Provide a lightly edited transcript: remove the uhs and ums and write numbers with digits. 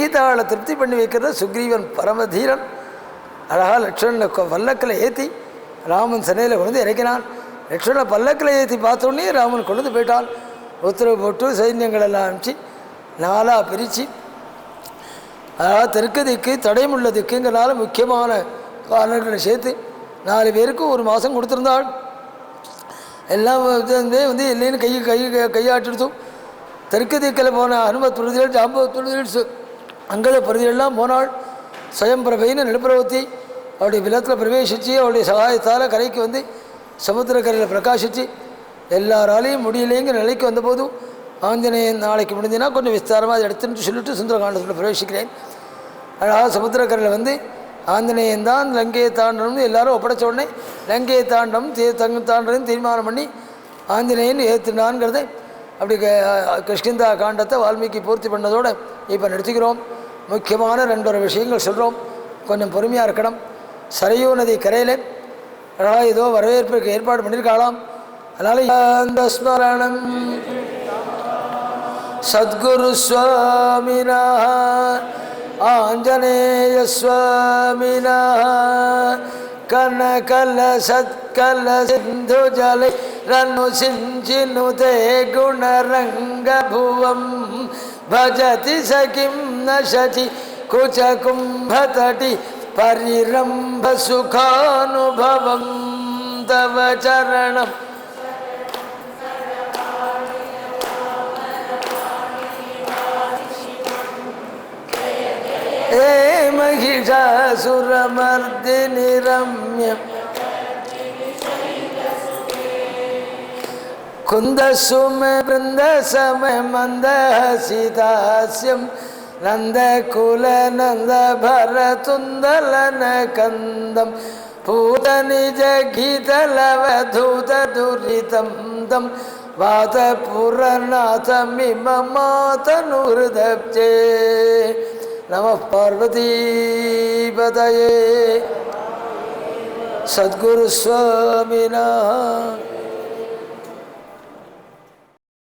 சீதாவை திருப்தி பண்ணி வைக்கிறது சுக்ரீவன் பரமதீரன். அழகாக லக்ஷ்மணனை பல்லக்கில் ஏற்றி ராமன் சென்னையில் கொண்டு இறக்கினான். லக்ஷ்மணனை பல்லக்கில் ஏற்றி பார்த்தோன்னே ராமன் கொண்டு போயிட்டான். உத்தரவு போட்டு சைன்யங்கள் எல்லாம் அனுப்பிச்சு 4ஆக பிரித்து, அதாவது தெற்கு திக்கு தடைமுள்ள திக்குங்கிறனால முக்கியமான வானர்களை சேர்த்து 4 பேருக்கு 1 மாதம் கொடுத்துருந்தாள். எல்லாம் வந்து இல்லைன்னு கையாட்டிடுத்தோம். தெற்கு திக்கில் போன ஹனுமத் பிரதிகள், ஜாம்பவத் பிரதிகள், அங்கத பிரதிகள்லாம் போனாள். சுயம்பிரபைன்னு நடுப்பிரவத்தி அவருடைய விலத்தில் பிரவேசித்து அவருடைய சகாயத்தால் கரைக்கு வந்து சமுத்திரக்கரையில் பிரகாசித்து எல்லாராலையும் முடியலைங்கிற நிலைக்கு வந்தபோதும் ஆஞ்சநேயன் நாளைக்கு முடிஞ்சுன்னா கொஞ்சம் விஸ்தாரமாக அதை எடுத்துன்னு சொல்லிட்டு சுந்தரகாண்டத்தில் பிரவேசிக்கிறேன். அழகாக சமுத்திரக்கரையில் வந்து ஆஞ்சநேயன் தான் லங்கையை தாண்டணும்னு எல்லாரும் ஒப்படைச்ச உடனே லங்கையை தாண்டணும் தீர்மானம் பண்ணி ஆஞ்சநேயன் ஏற்றுனான்ங்கிறத அப்படி கிஷ்கிந்தா காண்டத்தை வால்மீகி பூர்த்தி பண்ணதோடு இப்போ நிறுத்திக்கிறோம். முக்கியமான 2 விஷயங்கள் சொல்கிறோம், கொஞ்சம் பொறுமையாக இருக்கணும். சரையூ நதி கரையில் அழகாக ஏதோ வரவேற்புக்கு ஏற்பாடு பண்ணியிருக்காளாம். அதனால் அந்த ஸ்மரணம் சத்குரு சுவாமினா ஆஞ்சநேய சுவாமினா கனகல சத்கல சிந்து ஜலை ரனு சிஞ்சினுதே குணரங்க புவம் भजति सकिं न शचि कुच कुंभतटि परिरंभ सुखानुभवं तव चरणं हे महिषासुरमर्दिनि रम्यं कुन्दसुमे वृन्दसमे मन्दहसितास्यं नन्दकुलनन्दभरतुन्दलनकन्दं पूतनिजगीतलवधूतदुरितं तं वातपुरनाथमिममातनुहृदब्जे नमः पार्वतीपतये सद्गुरुस्वामिनः।